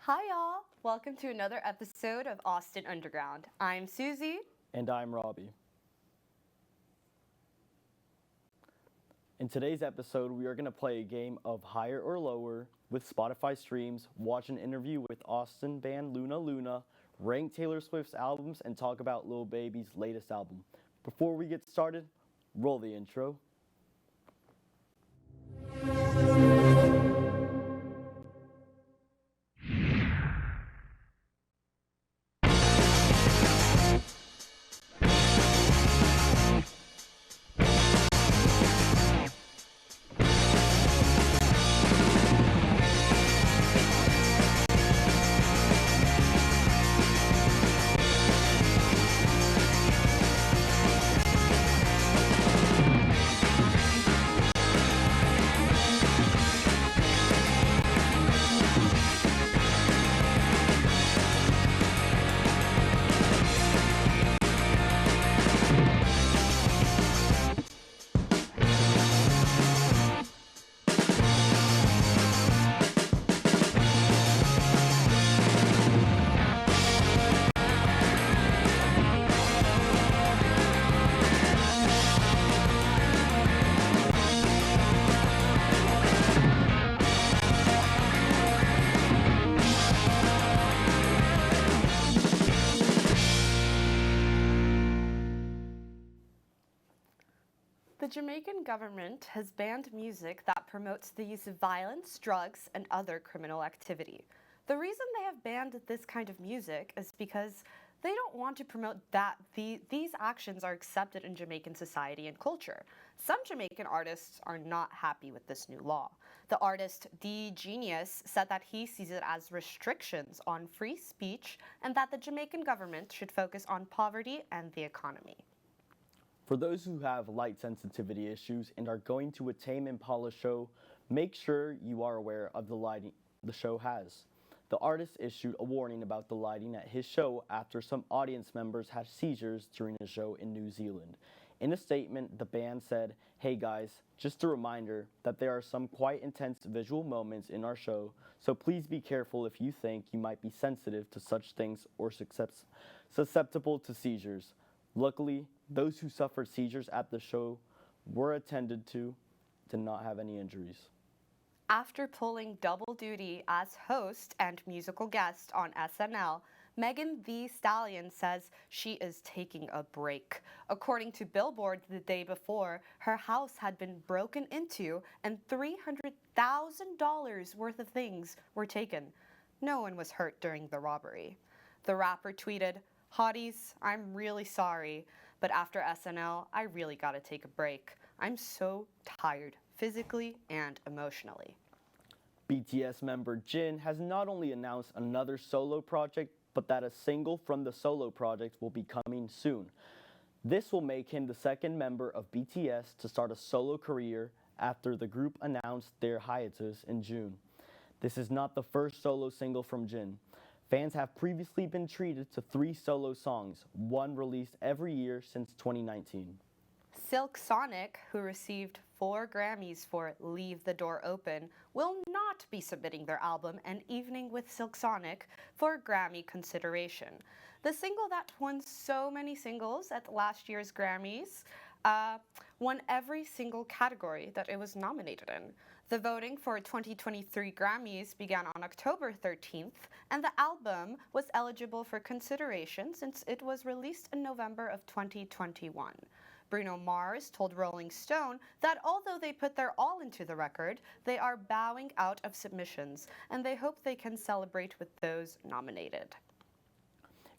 Hi, y'all. Welcome to another episode of Austin Underground. I'm Susie. And I'm Robbie. In today's episode, we are going to play a game of higher or lower with Spotify streams, watch an interview with Austin band Luna Luna, rank Taylor Swift's albums, and talk about Lil Baby's latest album. Before we get started, roll the intro. The Jamaican government has banned music that promotes the use of violence, drugs, and other criminal activity. The reason they have banned this kind of music is because they don't want to promote that these actions are accepted in Jamaican society and culture. Some Jamaican artists are not happy with this new law. The artist D Genius said that he sees it as restrictions on free speech and that the Jamaican government should focus on poverty and the economy. For those who have light sensitivity issues and are going to a Tame Impala show, make sure you are aware of the lighting the show has. The artist issued a warning about the lighting at his show after some audience members had seizures during a show in New Zealand. In a statement, the band said, "Hey guys, just a reminder that there are some quite intense visual moments in our show, so please be careful if you think you might be sensitive to such things or susceptible to seizures." Luckily, those who suffered seizures at the show were attended to, did not have any injuries. After pulling double duty as host and musical guest on SNL, Megan Thee Stallion says she is taking a break. According to Billboard the day before, her house had been broken into and $300,000 worth of things were taken. No one was hurt during the robbery. The rapper tweeted, "Hotties, I'm really sorry, but after SNL, I really gotta take a break. I'm so tired, physically and emotionally." BTS member Jin has not only announced another solo project, but that a single from the solo project will be coming soon. This will make him the second member of BTS to start a solo career after the group announced their hiatus in June. This is not the first solo single from Jin. Fans have previously been treated to 3 solo songs, one released every year since 2019. Silk Sonic, who received 4 Grammys for Leave the Door Open, will not be submitting their album An Evening with Silk Sonic for Grammy consideration. The single that won so many singles at last year's Grammys won every single category that it was nominated in. The voting for 2023 Grammys began on October 13th, and the album was eligible for consideration since it was released in November of 2021. Bruno Mars told Rolling Stone that although they put their all into the record, they are bowing out of submissions, and they hope they can celebrate with those nominated.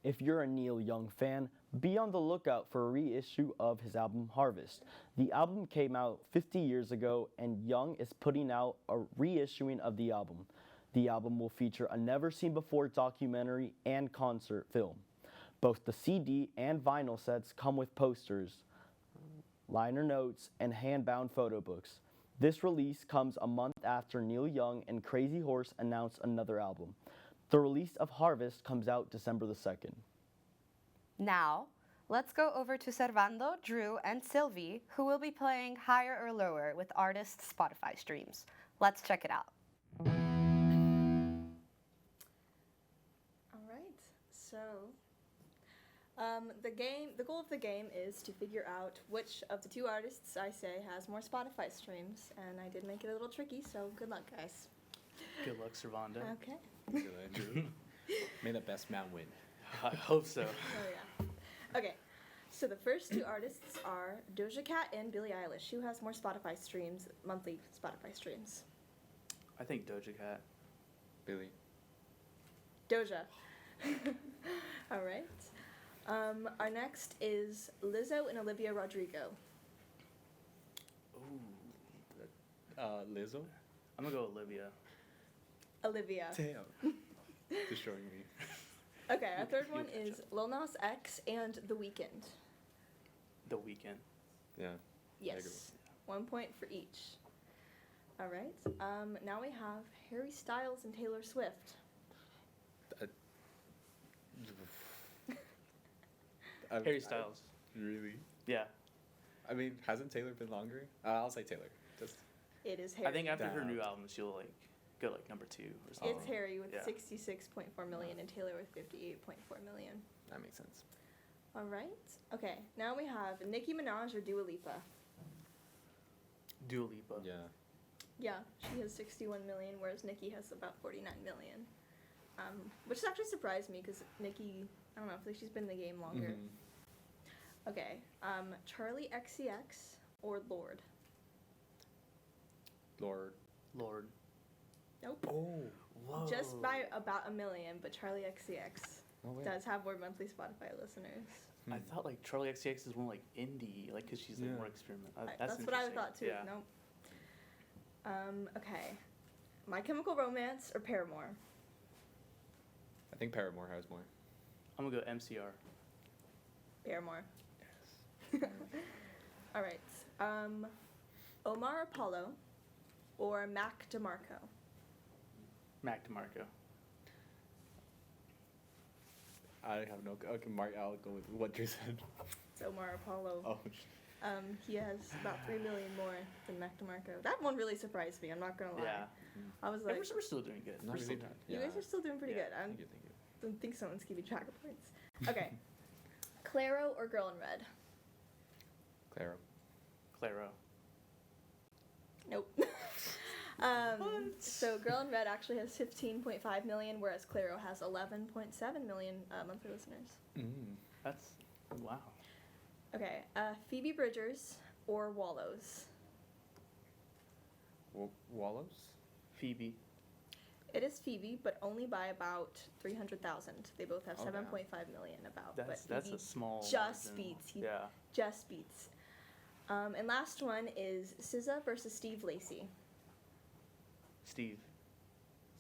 If you're a Neil Young fan, be on the lookout for a reissue of his album Harvest. The album came out 50 years ago, and Young is putting out a reissuing of the album. The album will feature a never-seen-before documentary and concert film. Both the CD and vinyl sets come with posters, liner notes, and hand-bound photo books. This release comes a month after Neil Young and Crazy Horse announced another album. The release of Harvest comes out December the 2nd. Now, let's go over to Servando, Drew, and Sylvie, who will be playing Higher or Lower with artists' Spotify streams. Let's check it out. The goal of the game is to figure out which of the two artists I say has more Spotify streams, and I did make it a little tricky, so good luck, guys. Good luck, Servanda. Okay. Good Andrew. May the best man win. I hope so. Oh yeah. Okay. So the first two artists are Doja Cat and Billie Eilish. Who has more Spotify streams, monthly Spotify streams? I think Doja Cat. Billy. Doja. All right. Our next is Lizzo and Olivia Rodrigo. Ooh. Lizzo. I'm gonna go Olivia. Olivia. Damn. Destroying me. Okay, our third one you catch is Lil Nas X and The Weeknd. The Weeknd. Yeah. Yes. 1 point for each. All right. Now we have Harry Styles and Taylor Swift. Harry Styles. Really? Yeah. I mean, hasn't Taylor been longer? I'll say Taylor. Just. It is Harry. I think after her Damn. new album, she'll like go like number 2 or something. It's Harry with Yeah. 66.4 million and Taylor with 58.4 million. That makes sense. All right. Okay. Now we have Nicki Minaj or Dua Lipa. Dua Lipa. Yeah. Yeah, she has 61 million, whereas Nicki has about 49 million. Which actually surprised me because Nicki, I don't know, I feel like she's been in the game longer. Mhm. Okay. Charlie XCX or Lord. Lord. Nope. Oh. Whoa. Just by about a million, but Charlie XCX No way. does have more monthly Spotify listeners. I thought like Charlie XCX is more like indie, like because she's like Yeah. more experimental. That's what I interesting. thought too. Yeah. Nope. Okay. My Chemical Romance or Paramore? I think Paramore has more. I'm gonna go MCR. Paramore. Yes. All right. Omar Apollo or Mac DeMarco? Mac DeMarco. I have no. Okay, Mark. I'll go with what Drew said. It's Omar Apollo. Oh. He has about 3 million more than Mac DeMarco. That one really surprised me. I'm not gonna lie. Yeah. I was Yeah, like, we're still doing good. Not We're still really. doing. you guys are still doing pretty Yeah, good. I Thank you. Thank you. don't think someone's keeping track of points. Okay. Claro or Girl in Red? Claro. Claro. Nope. So Girl in Red actually has 15.5 million, whereas Claro has 11.7 million monthly listeners. That's wow. Okay. Phoebe Bridgers or Wallows? Wallows. Phoebe. It is Phoebe, but only by about 300,000. They both have Oh, damn. 7.5 million about. That's but that's Phoebe a small. just margin. beats. He Yeah. just beats. And last one is SZA versus Steve Lacy. Steve.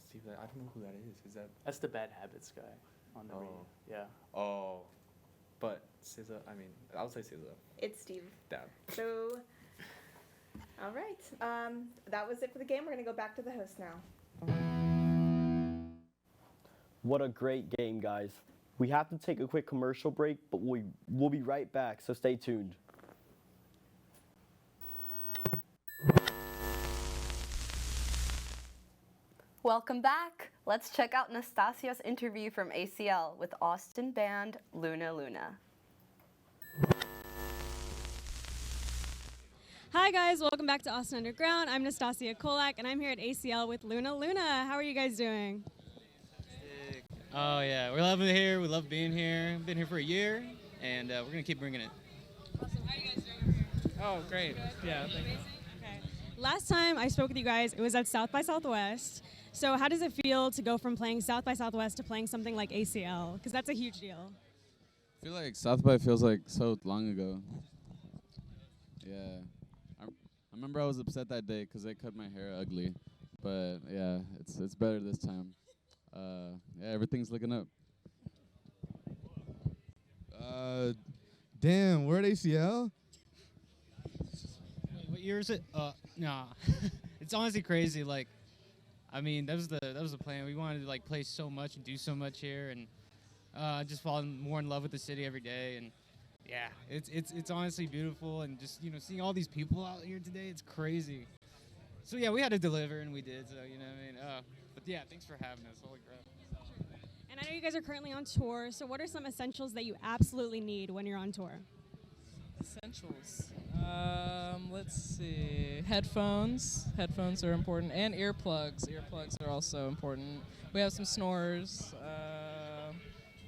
Steve, I don't know who that is. Is that? That's the Bad Habits guy on the Oh. radio. Yeah. Oh. But SZA. I mean, I'll say SZA. It's Steve. Damn. So, all right. That was it for the game. We're gonna go back to the host now. What a great game, guys. We have to take a quick commercial break, but we'll be right back, so stay tuned. Welcome back. Let's check out Nastasia's interview from ACL with Austin band Luna Luna. Hi guys, welcome back to Austin Underground. I'm Nastasia Kolak and I'm here at ACL with Luna Luna. How are you guys doing? Oh yeah, we're loving it here. We love being here. Been here for a year, and we're gonna keep bringing it. Awesome. How are you guys doing over here? Oh, great. Yeah. Amazing? Okay. Last time I spoke with you guys, it was at South by Southwest. So how does it feel to go from playing South by Southwest to playing something like ACL? Because that's a huge deal. I feel like South by feels like so long ago. Yeah. I remember I was upset that day because they cut my hair ugly. But yeah, it's better this time. Yeah, everything's looking up. Damn, we're at ACL? Wait, what year is it? Nah. It's honestly crazy. Like, I mean, that was the plan. We wanted to like play so much and do so much here, and just falling more in love with the city every day. And yeah, it's honestly beautiful, and just seeing all these people out here today, it's crazy. So yeah, we had to deliver, and we did. So you know what I mean. But yeah, thanks for having us. Holy crap. And And I know you guys are currently on tour, so what are some essentials that you absolutely need when you're on tour? Essentials. Let's see. Headphones. Headphones are important, and earplugs. Earplugs are also important. We have some snorers.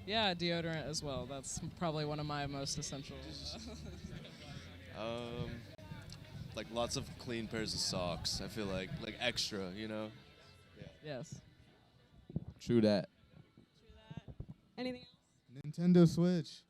Yeah, deodorant as well. That's probably one of my most essentials. Like lots of clean pairs of socks. I feel like extra, you know. Yes. True that. Anything else? Nintendo Switch.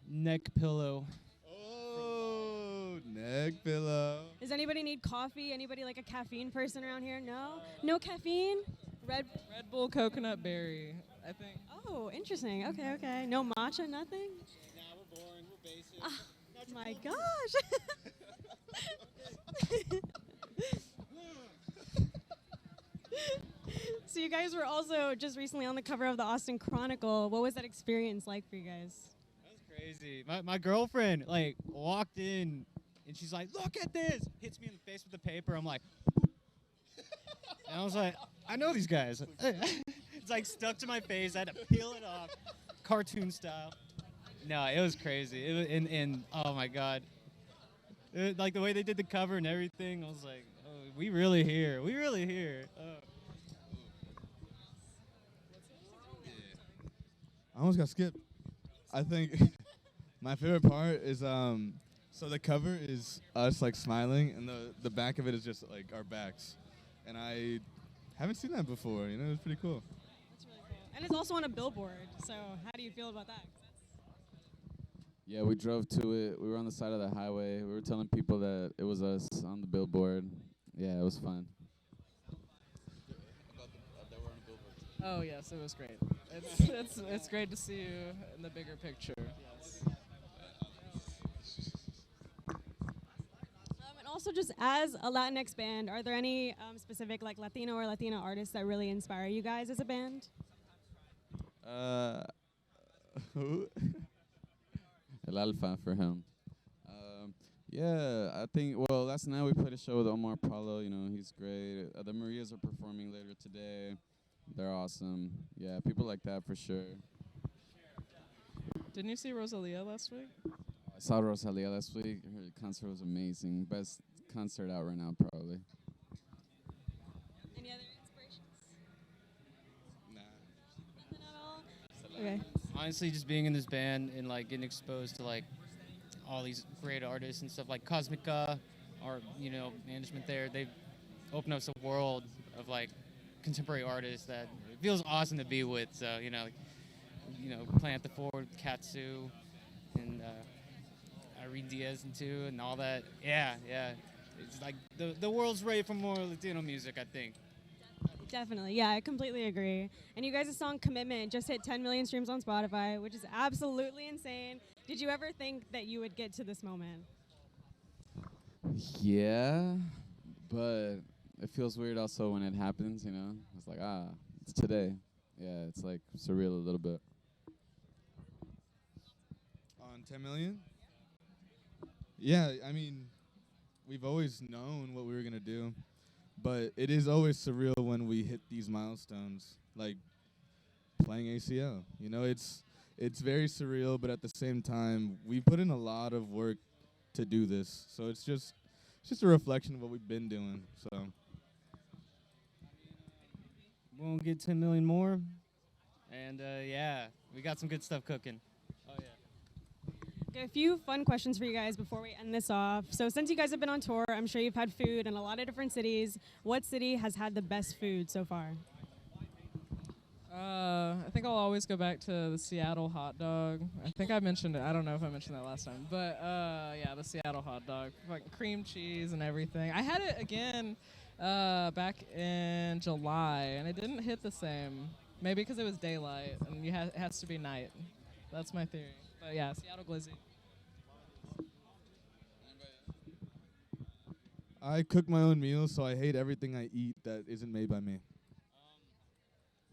Neck pillow. Oh, neck pillow. Does anybody need coffee? Anybody like a caffeine person around here? No? No caffeine? Red Bull coconut berry, I think. Oh, interesting. Okay, okay. No matcha, nothing? Nah, we're boring. We're basic. Ah, my gosh. So you guys were also just recently on the cover of the Austin Chronicle. What was that experience like for you guys? That was crazy. My girlfriend like walked in and she's like, "Look at this!" Hits me in the face with the paper. I'm like, and I was like, "I know these guys." It's like stuck to my face. I had to peel it off, cartoon style. No, it was crazy. It was, and oh my god, like the way they did the cover and everything. I was like, "Oh, we really here. We really here." I almost got skipped. I think my favorite part is so the cover is us like smiling, and the back of it is just like our backs, and I haven't seen that before. You know, it was pretty cool. That's really cool. And it's also on a billboard. So how do you feel about that? Yeah, we drove to it. We were on the side of the highway. We were telling people that it was us on the billboard. Yeah, it was fun. Oh yes, it was great. It's great to see you in the bigger picture. Yes. And also, just as a Latinx band, are there any specific like Latino or Latina artists that really inspire you guys as a band? Who? El Alfa for him. Yeah, I think, well, last night we played a show with Omar Paulo. You know, he's great. The Marias are performing later today. They're awesome. Yeah, people like that for sure. Didn't you see Rosalia last week? I saw Rosalia last week. Her concert was amazing. Best concert out right now, probably. Any other inspirations? Nah. Nothing at all? Okay. Honestly, just being in this band and like getting exposed to like all these great artists and stuff like Cosmica, our management there, they've opened up a world of like contemporary artists that it feels awesome to be with. So playing at the Ford with Katsu and Irene Diaz and all that. Yeah. It's like the world's ready for more Latino music, I think. Definitely, yeah, I completely agree. And you guys' song Commitment just hit 10 million streams on Spotify, which is absolutely insane. Did you ever think that you would get to this moment? Yeah, but it feels weird also when it happens, you know? It's like, it's today. Yeah, it's like surreal a little bit. On 10 million? Yeah, I mean, we've always known what we were going to do. But it is always surreal when we hit these milestones, like playing ACL. You know, it's very surreal, but at the same time, we put in a lot of work to do this. So it's just a reflection of what we've been doing. So We'll get 10 million more, and yeah, we got some good stuff cooking. Oh yeah. Okay, a few fun questions for you guys before we end this off. So since you guys have been on tour, I'm sure you've had food in a lot of different cities. What city has had the best food so far? I think I'll always go back to the Seattle hot dog. I think I mentioned it. I don't know if I mentioned that last time. But yeah, the Seattle hot dog. Like cream cheese and everything. I had it again back in July, and it didn't hit the same. Maybe because it was daylight, and it has to be night. That's my theory. But yeah, Seattle glizzy. I cook my own meals, so I hate everything I eat that isn't made by me.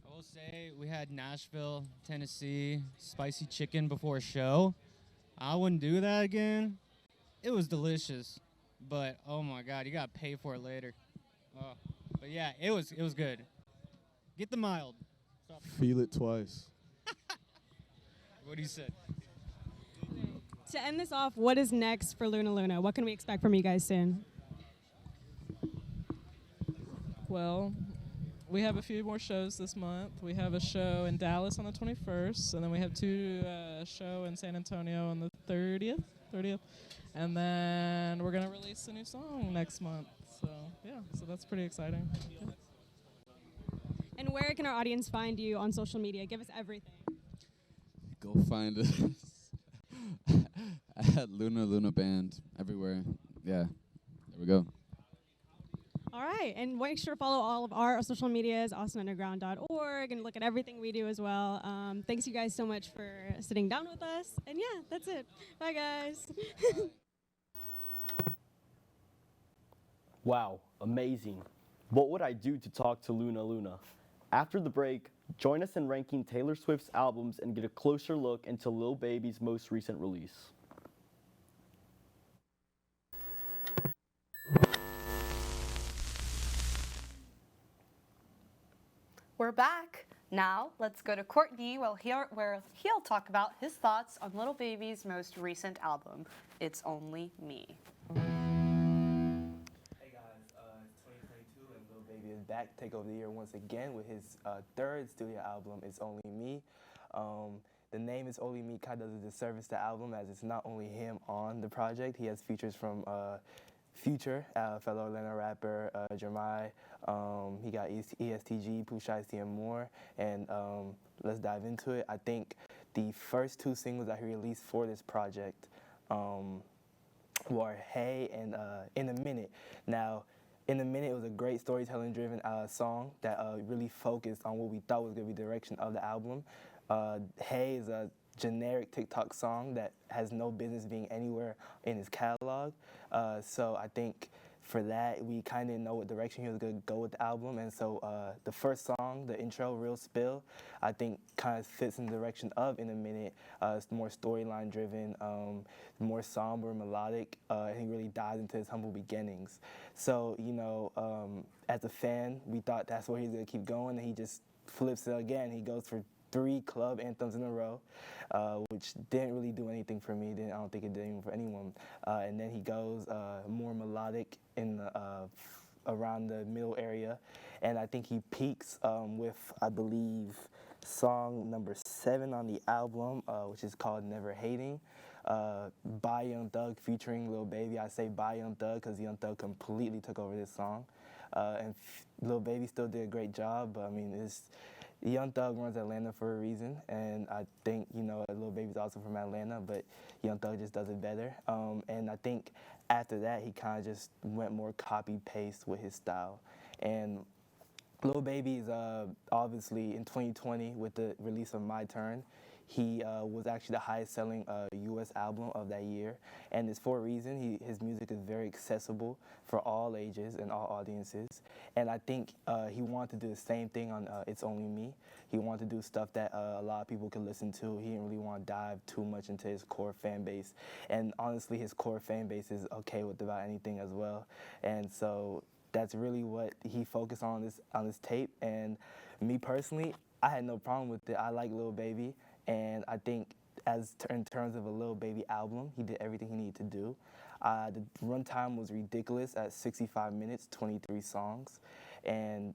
I will say we had Nashville, Tennessee, spicy chicken before a show. I wouldn't do that again. It was delicious, but oh my God, you gotta pay for it later. Oh, but yeah, it was good. Get the mild. Feel it twice. What do you say? To end this off, what is next for Luna Luna? What can we expect from you guys soon? Well, we have a few more shows this month. We have a show in Dallas on the 21st, and then we have two show in San Antonio on the 30th. And then we're gonna release a new song next month. So yeah, so that's pretty exciting. Yeah. And where can our audience find you on social media? Give us everything. Go find us at Luna Band everywhere. Yeah, there we go. All right, and make sure to follow all of our social medias, austinunderground.org, and look at everything we do as well. Thanks you guys so much for sitting down with us. And yeah, that's it. Bye, guys. Wow, amazing. What would I do to talk to Luna Luna? After the break, join us in ranking Taylor Swift's albums and get a closer look into Lil Baby's most recent release. We're back. Now, let's go to Courtney where he'll talk about his thoughts on Lil Baby's most recent album, It's Only Me. Hey guys, it's 2022 and Lil Baby is back to take over the year once again with his third studio album, It's Only Me. The name It's Only Me kind of does a disservice to the album as it's not only him on the project. He has features from Future, fellow Atlanta rapper, Jeremiah. He got ESTG, Pusha T, and more. And let's dive into it. I think the first two singles that he released for this project were Hey and In a Minute. Now, In a Minute was a great storytelling-driven song that really focused on what we thought was going to be the direction of the album. Hey is a generic TikTok song that has no business being anywhere in his catalog. So I think for that, we kind of didn't know what direction he was going to go with the album. And so the first song, the intro, Real Spill, I think kind of fits in the direction of In a Minute. It's more storyline driven, more somber, melodic, and he really dives into his humble beginnings. So, you know, as a fan, we thought that's where he's going to keep going, and he just flips it again. He goes for 3 club anthems in a row, which didn't really do anything for me. I don't think it did anything for anyone. And then he goes more melodic in around the middle area. And I think he peaks with, I believe, song number 7 on the album, which is called Never Hating. By Young Thug featuring Lil Baby. I say by Young Thug because Young Thug completely took over this song. And Lil Baby still did a great job, but I mean, Young Thug runs Atlanta for a reason, and I think, you know, Lil Baby's also from Atlanta, but Young Thug just does it better. And I think after that, he kind of just went more copy-paste with his style. And Lil Baby is obviously in 2020 with the release of My Turn. He was actually the highest-selling U.S. album of that year, and it's for a reason. His music is very accessible for all ages and all audiences, and I think he wanted to do the same thing on It's Only Me. He wanted to do stuff that a lot of people could listen to. He didn't really want to dive too much into his core fan base, and honestly, his core fan base is okay with about anything as well, and so that's really what he focused on this tape. And me personally, I had no problem with it. I like Lil Baby. And I think in terms of a Lil Baby album, he did everything he needed to do. The runtime was ridiculous at 65 minutes, 23 songs. And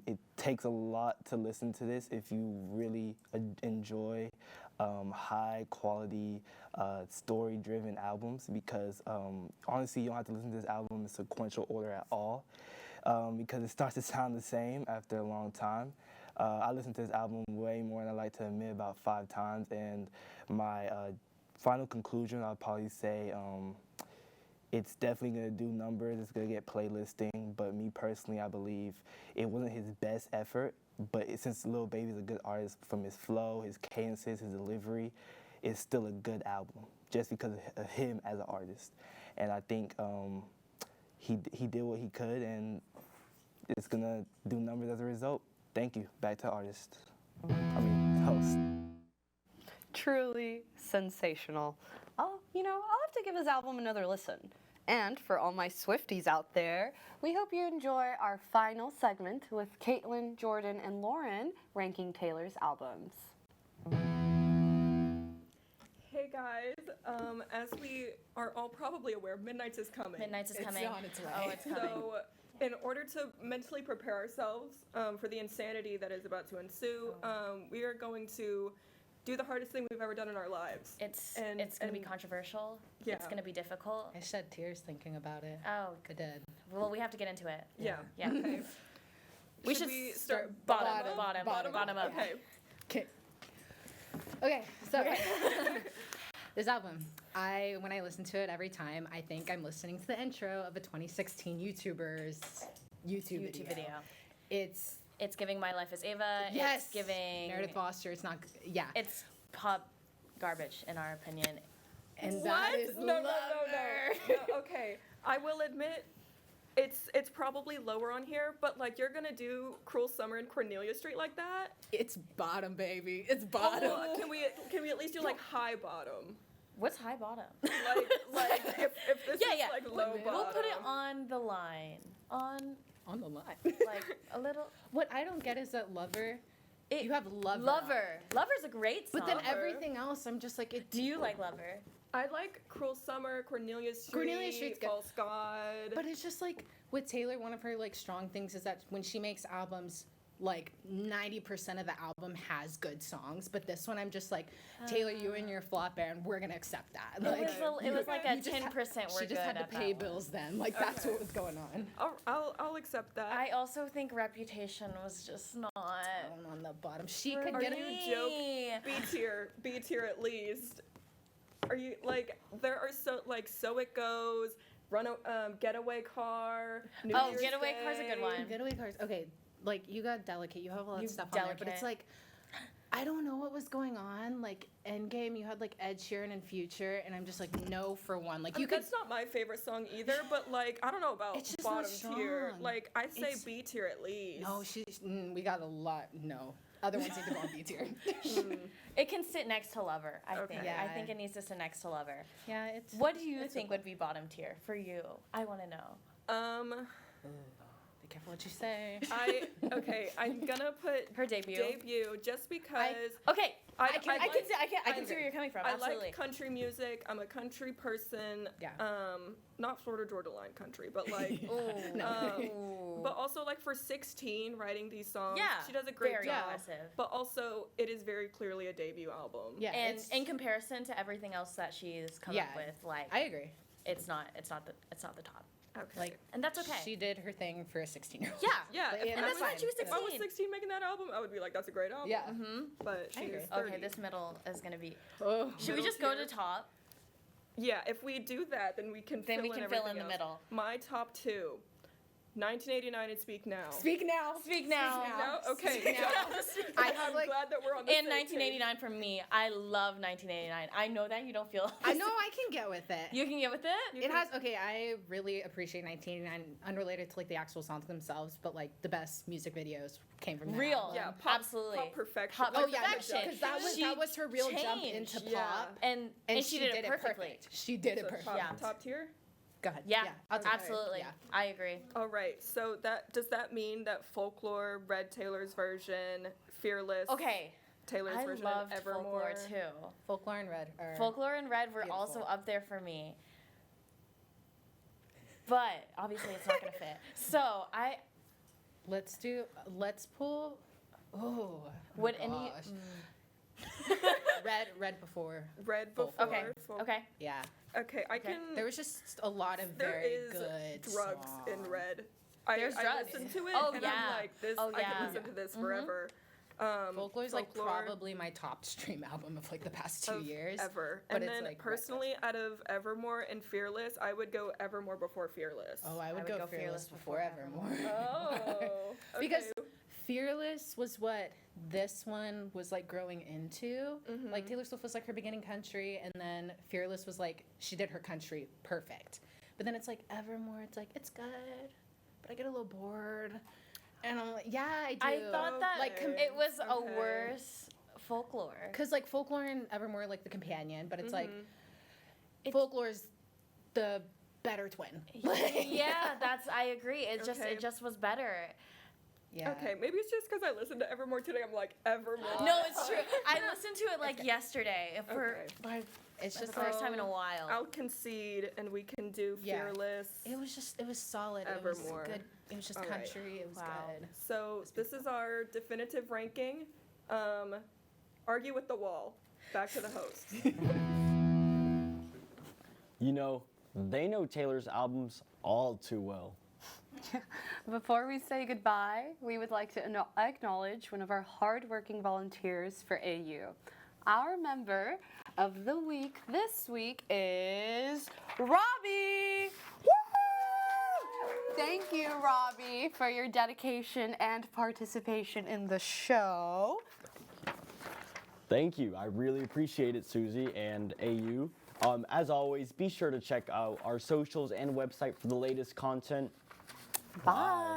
it takes a lot to listen to this if you really enjoy high quality, story-driven albums, because honestly, you don't have to listen to this album in sequential order at all, because it starts to sound the same after a long time. I listened to this album way more than I like to admit, about 5 times, and my final conclusion, I'll probably say it's definitely going to do numbers, it's going to get playlisting, but me personally, I believe it wasn't his best effort, but since Lil Baby's a good artist, from his flow, his cadences, his delivery, it's still a good album, just because of him as an artist. And I think he did what he could, and it's going to do numbers as a result. Thank you. Back to artist. Host. Truly sensational. I'll have to give his album another listen. And for all my Swifties out there, we hope you enjoy our final segment with Caitlin, Jordan, and Lauren ranking Taylor's albums. Hey guys, as we are all probably aware, Midnight's is coming. Midnight's is coming. It's on its way. Oh, it's coming. So, in order to mentally prepare ourselves for the insanity that is about to ensue, we are going to do the hardest thing we've ever done in our lives. It's going to be controversial. Yeah. It's going to be difficult. I shed tears thinking about it. Oh, I did. well, we have to get into it. Yeah. Yeah. Okay. We should start bottom up. Okay. Okay, so this album, when I listen to it every time, I think I'm listening to the intro of a 2016 YouTuber's YouTube video. It's giving My Life as Ava. Yes. It's giving Meredith Foster. It's not. Yeah. It's pop garbage in our opinion. And What? that is No. Okay, I will admit, it's probably lower on here, but like you're gonna do Cruel Summer and Cornelia Street like that? It's bottom, baby. It's bottom. Oh, can we at least do like high bottom? What's high bottom? Like if this is like low bottom. We'll put it on the line. On the line. Like a little. What I don't get is that Lover. You have Lover. Lover's a great song. But then everything else, I'm just like, Do you like Lover? I like Cruel Summer, Cornelia Street, Cornelia Street's good. False God. But it's just like with Taylor, one of her like strong things is that when she makes albums, like 90% of the album has good songs. But this one, I'm just like, Taylor, you and your flop band, we're gonna accept that. Like, it was like a 10% She we're just good had to at pay that bills then. Like that's what was going on. I'll accept that. I also think Reputation was just not on the bottom. She could get a joke. B tier at least. Are you like there are So It Goes, Getaway Car. New Year's Getaway Day. Car's a good one. Getaway Cars. Okay, like you got Delicate. You have a lot of stuff on there, but it's Delicate. like I don't know what was going on. Like Endgame, you had like Ed Sheeran and Future, and I'm just like no for one. Like I mean, that's not my favorite song either, but like I don't know about It's just not bottom tier. strong. Like I'd say It's- B tier at least. No, we got a lot. No, other ones need to go on B tier. It can sit next to Lover, I think. Yeah. I think it needs to sit next to Lover. Yeah, it's. What do you think would be bottom tier for you? I want to know. Be careful what you say. I'm gonna put her debut just because. I can see where you're coming from. I Absolutely. like country music. I'm a country person. Yeah. Not Florida Georgia Line country, but like. But also like for 16, writing these songs. Yeah, She does a great very job. impressive. But also, it is very clearly a debut album. Yeah. And in comparison to everything else that she's come up with, like I agree. It's not the top. Okay. Like, and that's okay. She did her thing for a 16-year-old. Yeah. If And I that's why she was If I was 16. 16 making that album, I would be like, that's a great album. Yeah. But I she's agree. 30. Okay, this middle is gonna be. Oh. Should we just go to top? Yeah, if we do that, then we can fill in fill in everything the else. middle. My top two. 1989 and Speak Now. Speak now. Speak now. Speak Now? Okay. Speak now. I'm glad that we're on the In same page. 1989 for me, I love 1989. I know that you don't feel. I know I can get with it. You can get with it. It has I really appreciate 1989, unrelated to like the actual songs themselves, but like the best music videos came from that Real. album. Yeah, pop, Absolutely. Pop perfection. Pop Oh yeah, perfection. because that was her real jump changed. into Yeah. pop, And she did it perfectly. perfect. She did it So perfect. top tier? Go ahead. Yeah, I'll take it. absolutely. Yeah. I agree. All right. So does that mean that Folklore, Red Taylor's version, Fearless, Okay. Taylor's I version, loved and Evermore? Folklore too. Folklore and Red. Folklore and Red were beautiful. also up there for me. But obviously it's not gonna fit. So Let's pull. Oh. would my any gosh. Red before. Red before. Okay. Okay. Yeah. Okay, I can. There was just a lot of There very is good drugs songs. in Red. There's I drugs. listened to it, Oh, and yeah. I'm like, this. Oh, I yeah. can listen to this forever. Folklore's like Folklore probably my top stream album of like the past 2 of years. ever. But And it's then like personally, out of Evermore and Fearless, I would go Evermore before Fearless. Oh, I would go Fearless before Evermore. Oh. Because okay. Fearless was what this one was like growing into. Mm-hmm. Like Taylor Swift was like her beginning country, and then Fearless was like she did her country perfect. But then it's like Evermore, it's like it's good, but I get a little bored. And I'm like, yeah, I do. I thought that like it was a Okay. worse Folklore. because like Folklore and Evermore are like the companion, but it's like It- Folklore's the better twin. Yeah, I agree. It Okay. just was better. Yeah. Okay, maybe it's just because I listened to Evermore today. I'm like, Evermore. No, it's true. I listened to it like yesterday for Okay. like It's just the first time in a while. I'll concede, and we can do Yeah. Fearless. It was solid. Evermore. It was good. It was just All right. country. It was good. So this is our definitive ranking. Argue with the wall. Back to the host. You know, they know Taylor's albums all too well. Before we say goodbye, we would like to acknowledge one of our hardworking volunteers for AU. Our member of the week this week is Robbie! Woo! Thank you, Robbie, for your dedication and participation in the show. Thank you. I really appreciate it, Susie and AU. As always, be sure to check out our socials and website for the latest content. Bye.